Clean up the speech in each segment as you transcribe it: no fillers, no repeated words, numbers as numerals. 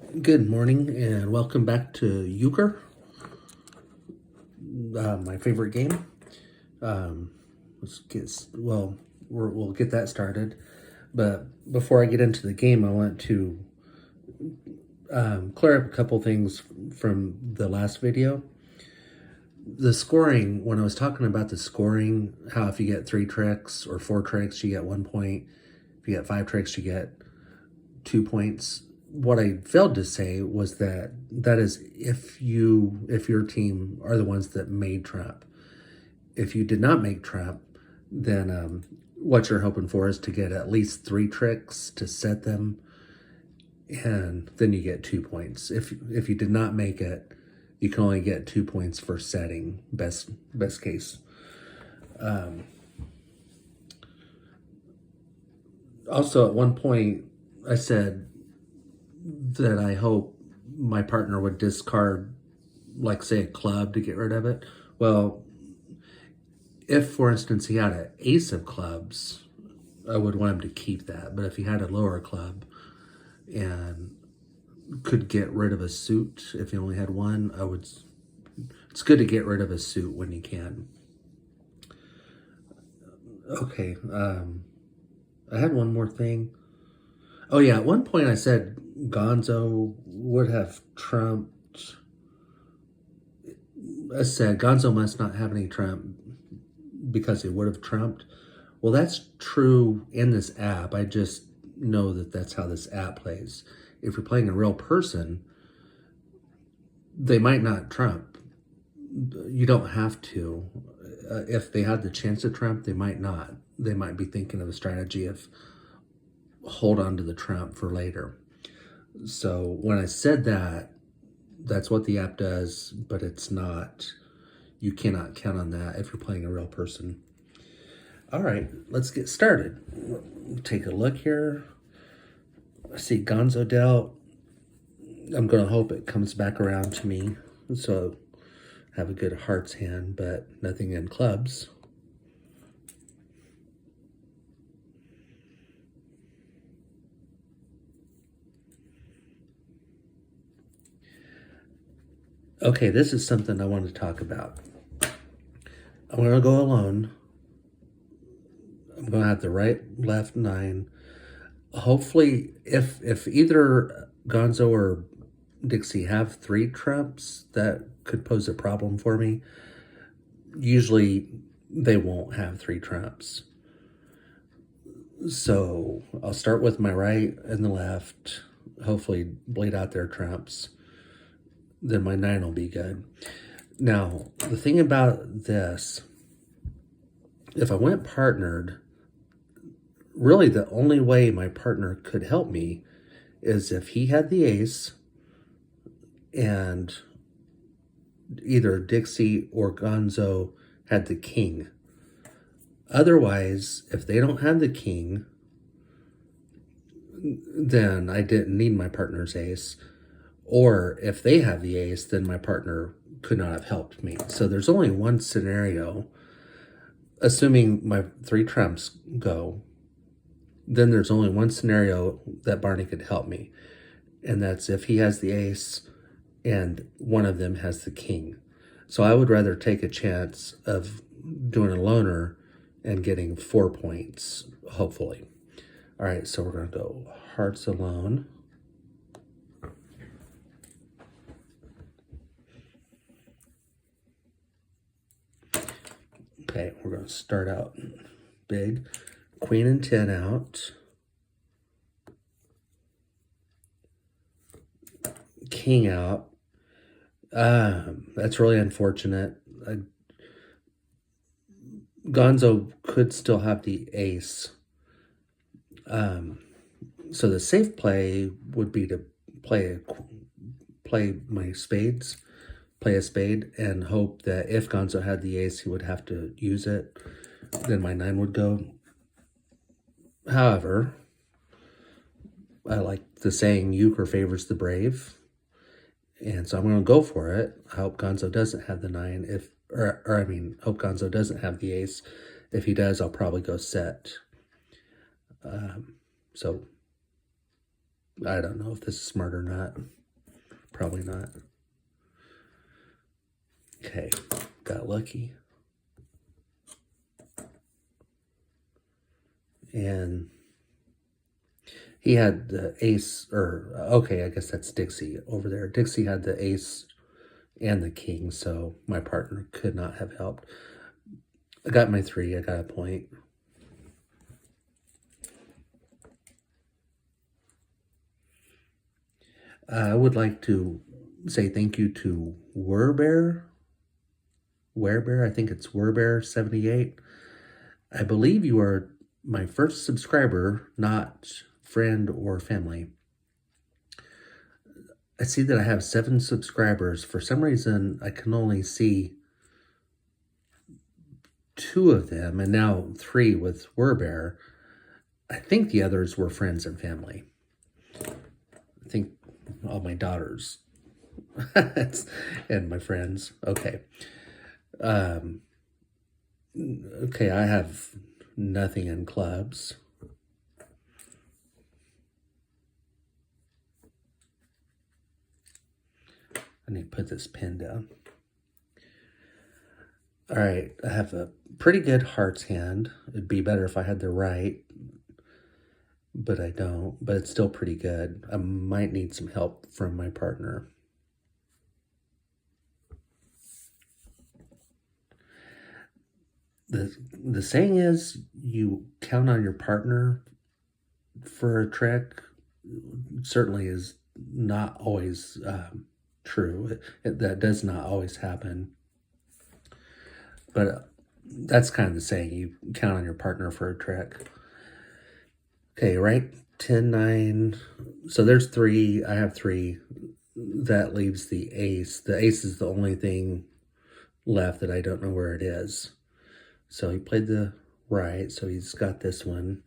Good morning and welcome back to Euchre, my favorite game. We'll get that started. But before I get into the game, I want to clear up a couple things from the last video. The scoring, when I was talking about the scoring, how if you get 3 tricks or 4 tricks, you get 1 point. If you get 5 tricks, you get 2 points. What I failed to say was that is if your team are the ones that made trap. If you did not make trap, then what you're hoping for is to get at least 3 tricks to set them, and then you get 2 points. If you did not make it, you can only get 2 points for setting. Best case. Also, at one point, I said that I hope my partner would discard, like, say, a club to get rid of it. Well, if, for instance, he had an ace of clubs, I would want him to keep that. But if he had a lower club and could get rid of a suit, if he only had one, it's good to get rid of a suit when you can. Okay, I had one more thing. Oh yeah, at one point I said Gonzo would have trumped. I said Gonzo must not have any trump because he would have trumped. Well, that's true in this app. I just know that that's how this app plays. If you're playing a real person, they might not trump. You don't have to. If they had the chance to trump, they might not. They might be thinking of a strategy of hold on to the trump for later. So when I said that, that's what the app does, but it's not. You cannot count on that if you're playing a real person. All right, let's get started. Take a look here. I see Gonzo dealt. I'm going to hope it comes back around to me. So have a good hearts hand, but nothing in clubs. Okay, this is something I want to talk about. I'm going to go alone. I'm going to have the right, left 9. Hopefully, if either Gonzo or Dixie have 3 trumps, that could pose a problem for me. Usually, they won't have 3 trumps. So I'll start with my right and the left. Hopefully, bleed out their trumps. Then my 9 will be good. Now, the thing about this, if I went partnered, really the only way my partner could help me is if he had the ace and either Dixie or Gonzo had the king. Otherwise, if they don't have the king, then I didn't need my partner's ace. Or if they have the ace, then my partner could not have helped me. So there's only one scenario, assuming my 3 trumps go, then there's only one scenario that Barney could help me. And that's if he has the ace and one of them has the king. So I would rather take a chance of doing a loner and getting 4 points, hopefully. All right, so we're going to go hearts alone. Okay, we're going to start out big. Queen and 10 out. King out. That's really unfortunate. Gonzo could still have the ace. So the safe play would be to play my spades, play a spade, and hope that if Gonzo had the ace, he would have to use it. Then my 9 would go. However, I like the saying, Euchre favors the brave. And so I'm going to go for it. I hope Gonzo doesn't have the 9. Hope Gonzo doesn't have the ace. If he does, I'll probably go set. So I don't know if this is smart or not. probably not. Okay, got lucky. And he had the ace, or okay, I guess that's Dixie over there. Dixie had the ace and the king, so my partner could not have helped. I got my 3, I got a point. I would like to say thank you to Werebear, I think it's Werebear78. I believe you are my first subscriber, not friend or family. I see that I have 7 subscribers. For some reason, I can only see 2 of them, and now 3 with Werebear. I think the others were friends and family. I think all my daughters and my friends. Okay. Okay, I have nothing in clubs. I need to put this pen down. All right, I have a pretty good hearts hand. It'd be better if I had the right, but I don't. But it's still pretty good. I might need some help from my partner. The saying is, you count on your partner for a trick. Certainly is not always true. That does not always happen. But that's kind of the saying, you count on your partner for a trick. Okay, right? 10, 9. So there's 3. I have 3. That leaves the ace. The ace is the only thing left that I don't know where it is. So he played the right, so he's got this one.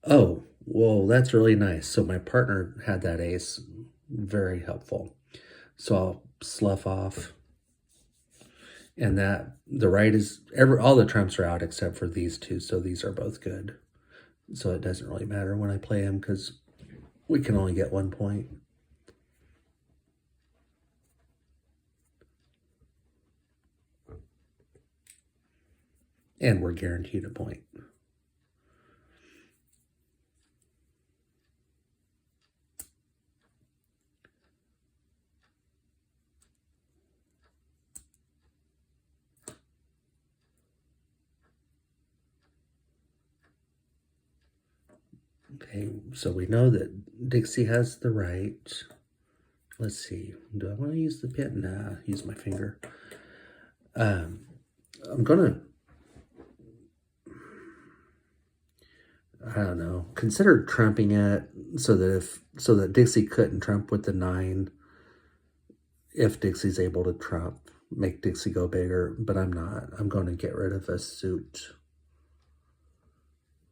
Oh, well, that's really nice. So my partner had that ace. Very helpful. So I'll slough off. And that the right is all the trumps are out except for these 2, so these are both good. So it doesn't really matter when I play them because we can only get 1 point. And we're guaranteed a point. Okay, so we know that Dixie has the right. Let's see. Do I want to use the pen? Nah, use my finger. I'm gonna, I don't know, consider trumping it so that Dixie couldn't trump with the 9. If Dixie's able to trump, make Dixie go bigger, but I'm not. I'm going to get rid of a suit,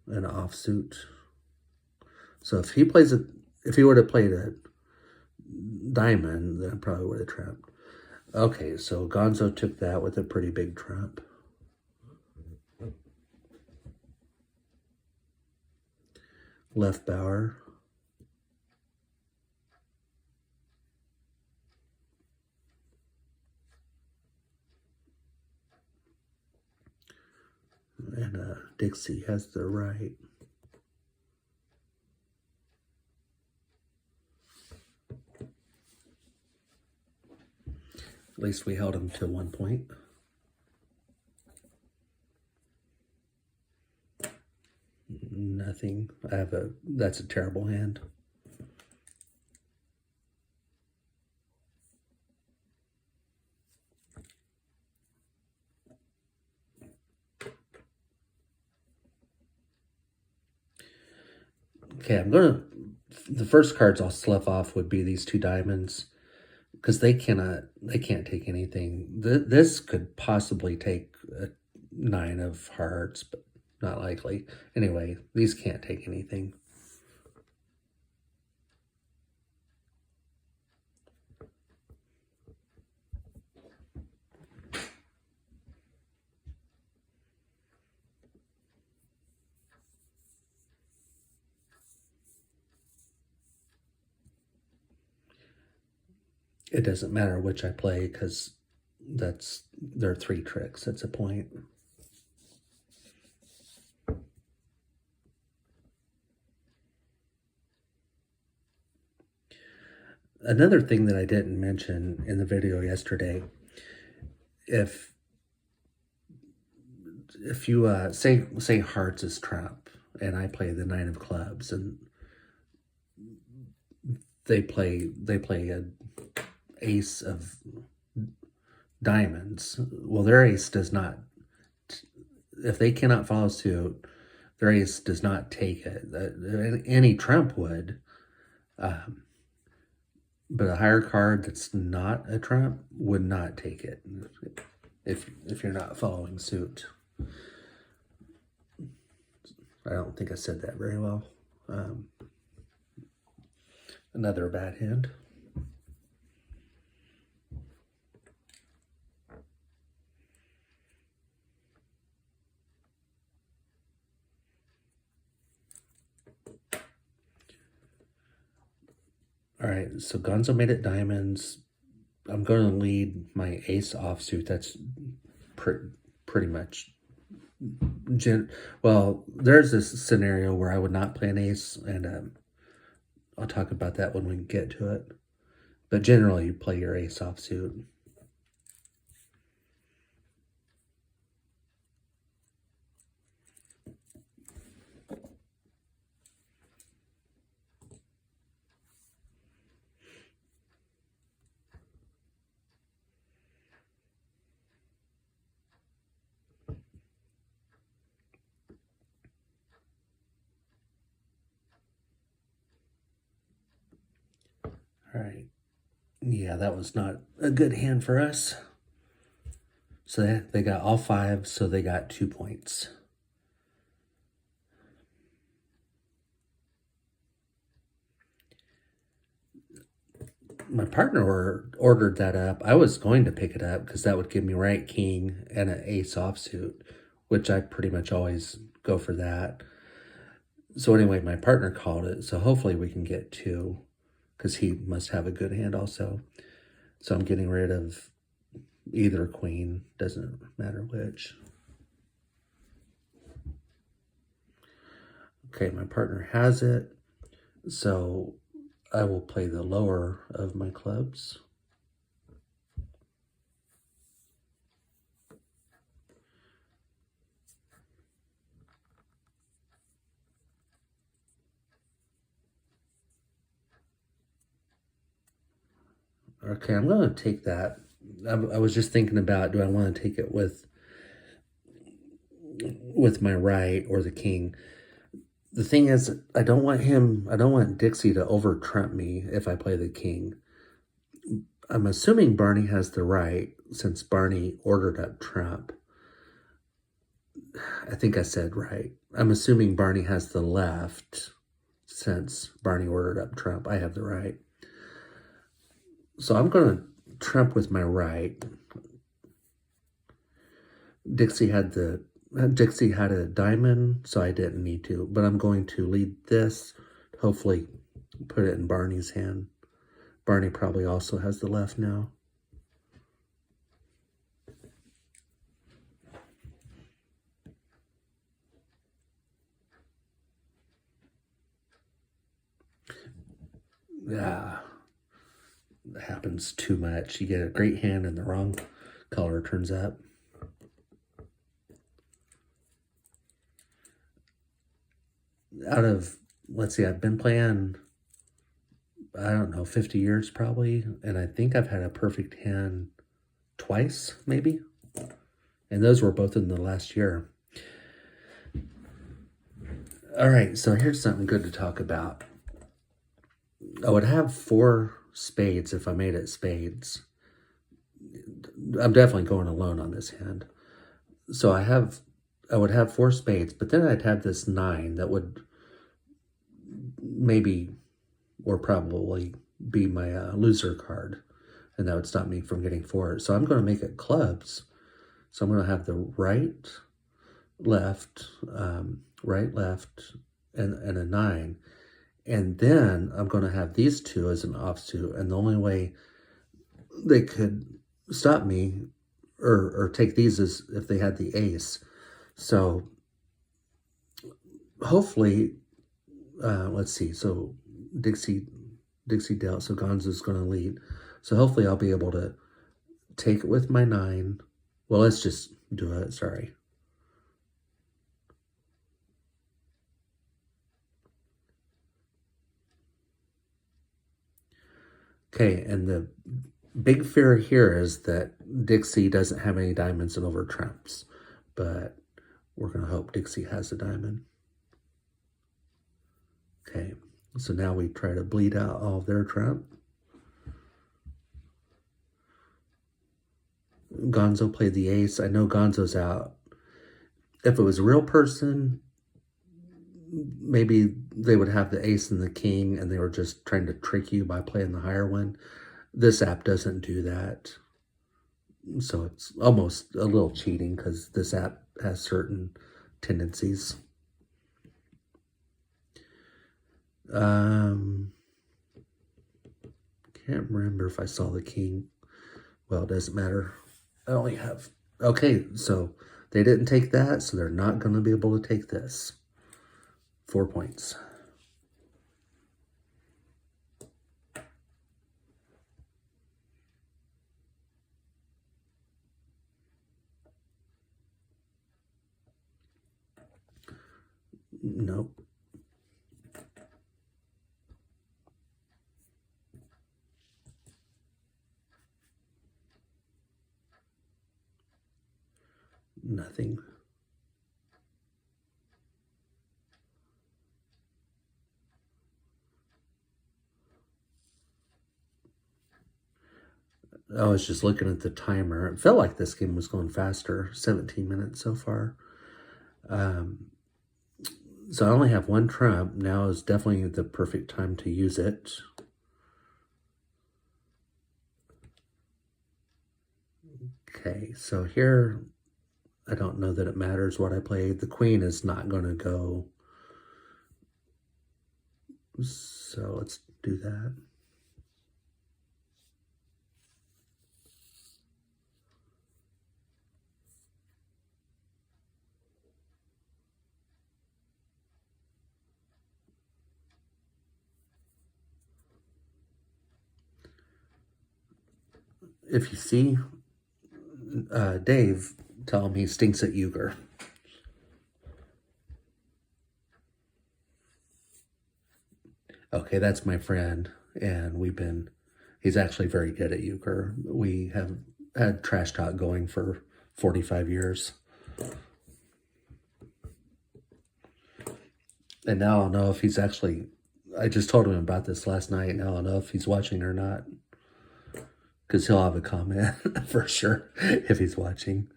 an offsuit. So if he would have played a diamond, then I probably would have trumped. Okay, so Gonzo took that with a pretty big trump. Left Bower. And Dixie has the right. At least we held him to 1 point. Nothing. That's a terrible hand. Okay, the first cards I'll slough off would be these 2 diamonds, because they can't take anything. This could possibly take a 9 of hearts, but not likely. Anyway, these can't take anything. it doesn't matter which I play because there are 3 tricks. That's a point. Another thing that I didn't mention in the video yesterday, if you say hearts is trump and I play the 9 of clubs and they play a ace of diamonds, well, their ace does not, if they cannot follow suit, their ace does not take it. Any trump would, but a higher card that's not a trump would not take it if you're not following suit. I don't think I said that very well. Another bad hand. All right, so Gonzo made it diamonds. I'm going to lead my ace offsuit. That's pretty much. Well, there's this scenario where I would not play an ace, and I'll talk about that when we get to it. But generally, you play your ace offsuit. All right. Yeah, that was not a good hand for us. So they got all 5, so they got 2 points. My partner ordered that up. I was going to pick it up because that would give me right king and an ace offsuit, which I pretty much always go for that. So anyway, my partner called it, so hopefully we can get 2 because he must have a good hand also. So I'm getting rid of either queen, doesn't matter which. Okay, my partner has it, so I will play the lower of my clubs. Okay, I'm going to take that. I was just thinking about, do I want to take it with my right or the king? The thing is, I don't want Dixie to over trump me if I play the king. I'm assuming Barney has the right since Barney ordered up trump. I think I said right. I'm assuming Barney has the left since Barney ordered up trump. I have the right. So I'm going to trump with my right. Dixie had a diamond, so I didn't need to. But I'm going to lead this, hopefully put it in Barney's hand. Barney probably also has the left now. Yeah, that happens too much. You get a great hand and the wrong color turns up. Out of, let's see, I've been playing, I don't know, 50 years probably, and I think I've had a perfect hand twice, maybe. And those were both in the last year. All right, so here's something good to talk about. I would have 4 spades if I made it spades. I'm definitely going alone on this hand. So I would have 4 spades, but then I'd have this 9 that would maybe or probably be my loser card, and that would stop me from getting 4. So I'm going to make it clubs. So I'm going to have the right, left, right, left, and a 9. And then I'm going to have these 2 as an offsuit. And the only way they could stop me or take these as if they had the ace. So hopefully, let's see. So Dixie dealt. So Gonzo's going to lead. So hopefully I'll be able to take it with my 9. Well, let's just do it. Sorry. Okay, and the big fear here is that Dixie doesn't have any diamonds and over trumps, but we're going to hope Dixie has a diamond. Okay, so now we try to bleed out all of their trump. Gonzo played the ace. I know Gonzo's out. If it was a real person, maybe they would have the ace and the king and they were just trying to trick you by playing the higher one. This app doesn't do that. So it's almost a little cheating because this app has certain tendencies. Can't remember if I saw the king. Well, it doesn't matter. I only have... Okay, so they didn't take that, so they're not going to be able to take this. 4 points. Nope. Nothing. I was just looking at the timer. It felt like this game was going faster. 17 minutes so far. So I only have 1 trump. Now is definitely the perfect time to use it. Okay, so here, I don't know that it matters what I played. The queen is not going to go. So let's do that. If you see Dave, tell him he stinks at Euchre. Okay, that's my friend, and he's actually very good at Euchre. We have had trash talk going for 45 years. And now I'll know if he's actually, I just told him about this last night, and now I'll know if he's watching or not. Because he'll have a comment for sure if he's watching.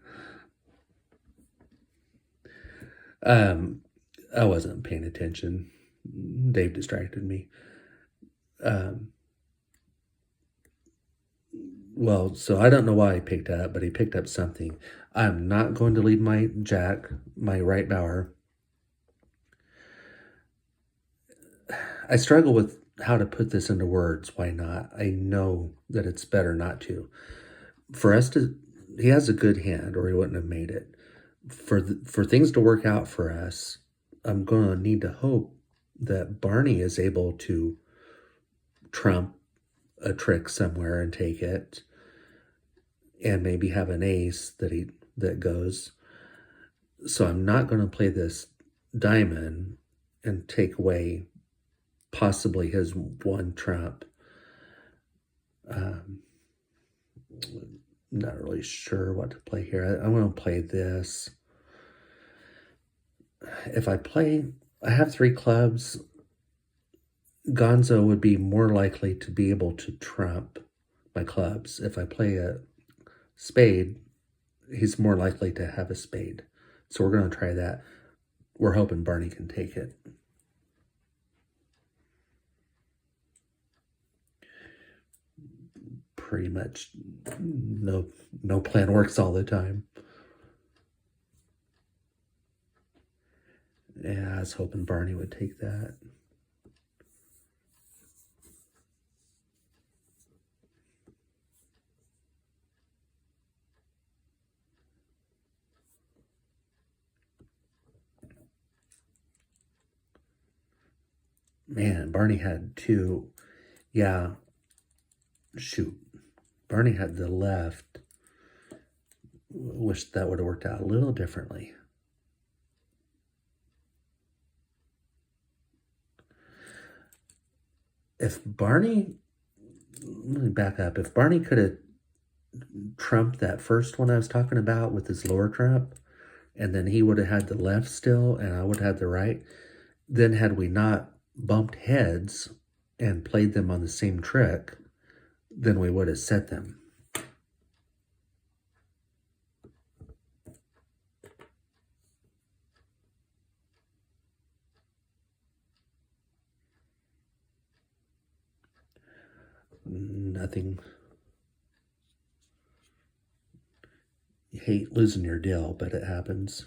I wasn't paying attention. Dave distracted me. Well, so I don't know why he picked up, but he picked up something. I'm not going to lead my jack, my right bower. I struggle with how to put this into words. Why not? I know that it's better not to. For us to, he has a good hand or he wouldn't have made it. For things to work out for us, I'm going to need to hope that Barney is able to trump a trick somewhere and take it and maybe have an ace that goes. So I'm not going to play this diamond and take away possibly his 1 trump. Not really sure what to play here. I'm going to play this. If I have 3 clubs. Gonzo would be more likely to be able to trump my clubs. If I play a spade, he's more likely to have a spade. So we're going to try that. We're hoping Barney can take it. Pretty much no plan works all the time. Yeah, I was hoping Barney would take that. Man, Barney had two. Yeah, shoot. Barney had the left. Wish that would have worked out a little differently. If Barney, let me back up. If Barney could have trumped that first one I was talking about with his lower trump, and then he would have had the left still, and I would have had the right, then had we not bumped heads and played them on the same trick, then we would have set them. Nothing. You hate losing your deal, but it happens.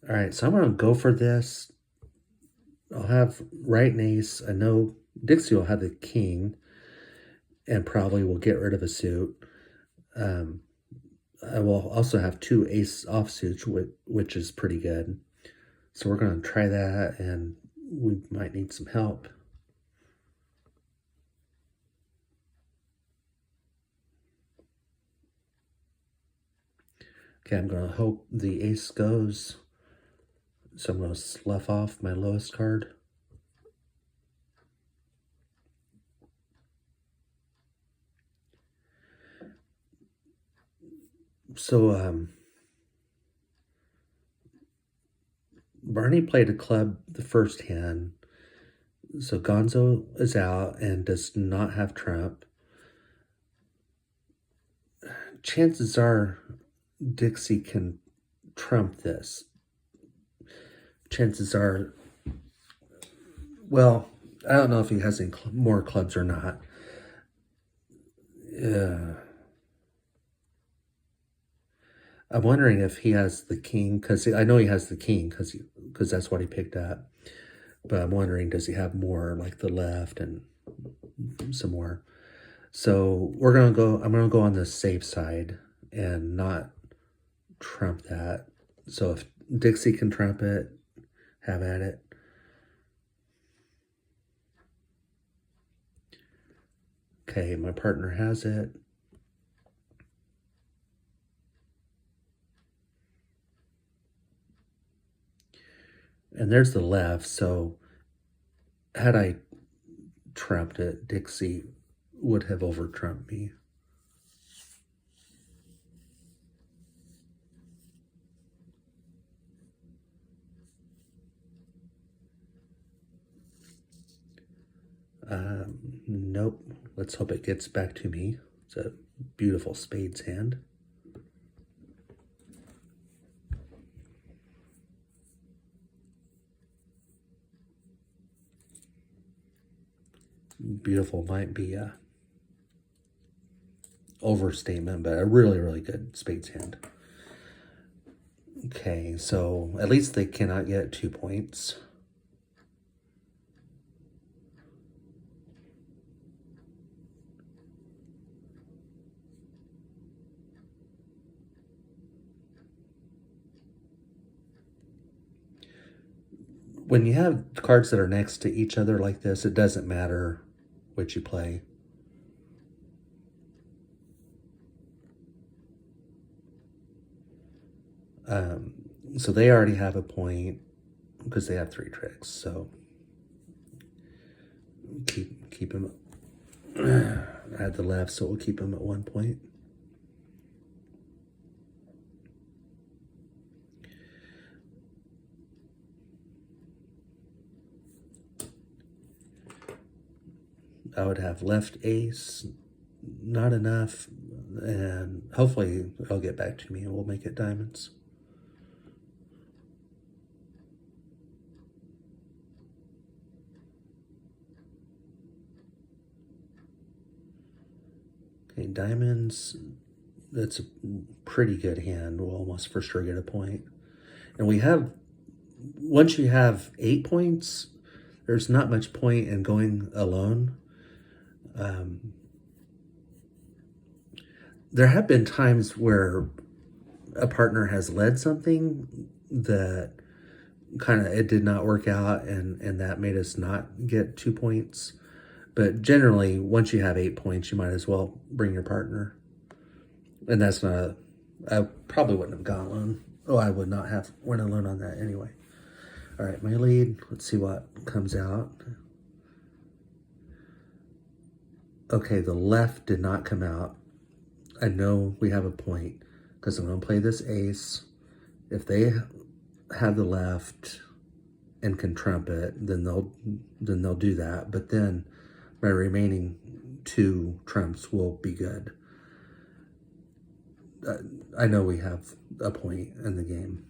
All right, so I'm going to go for this. I'll have right and ace. I know Dixie will have the king and probably will get rid of a suit. I will also have two ace offsuits, which is pretty good. So we're going to try that, and we might need some help. Okay, I'm going to hope the ace goes. So I'm going to slough off my lowest card. So Barney played a club the first hand. So Gonzo is out and does not have trump. Chances are Dixie can trump this. Chances are, well, I don't know if he has any more clubs or not. I'm wondering if he has the king, because I know he has the king, because that's what he picked up. But I'm wondering, does he have more, like the left and some more? So we're gonna go. I'm gonna go on the safe side and not trump that. So if Dixie can trump it, have at it. Okay, my partner has it. And there's the left, so had I trumped it, Dixie would have over-trumped me. Nope. Let's hope it gets back to me. It's a beautiful spades hand. Beautiful might be a overstatement, but a really, really good spades hand. Okay, so at least they cannot get 2 points. When you have cards that are next to each other like this, it doesn't matter which you play. So they already have a point because they have 3 tricks. So keep him. Add the left, so we'll keep him at 1 point. I would have left ace, not enough, and hopefully it'll get back to me and we'll make it diamonds. Okay, diamonds, that's a pretty good hand. We'll almost for sure get a point. And we have, once you have 8 points, there's not much point in going alone. There have been times where a partner has led something that kind of it did not work out, and that made us not get 2 points. But generally, once you have 8 points, you might as well bring your partner. And that's not, I probably wouldn't have gone alone. Oh, I would not have went alone on that anyway. All right, my lead. Let's see what comes out. Okay, the left did not come out. I know we have a point because I'm going to play this ace. If they have the left and can trump it, then they'll do that. But then my remaining 2 trumps will be good. I know we have a point in the game.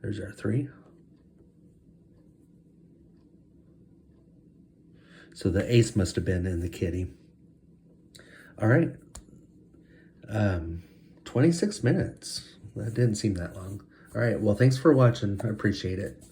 There's our 3. So the ace must have been in the kitty. All right. 26 minutes. That didn't seem that long. All right. Well, thanks for watching. I appreciate it.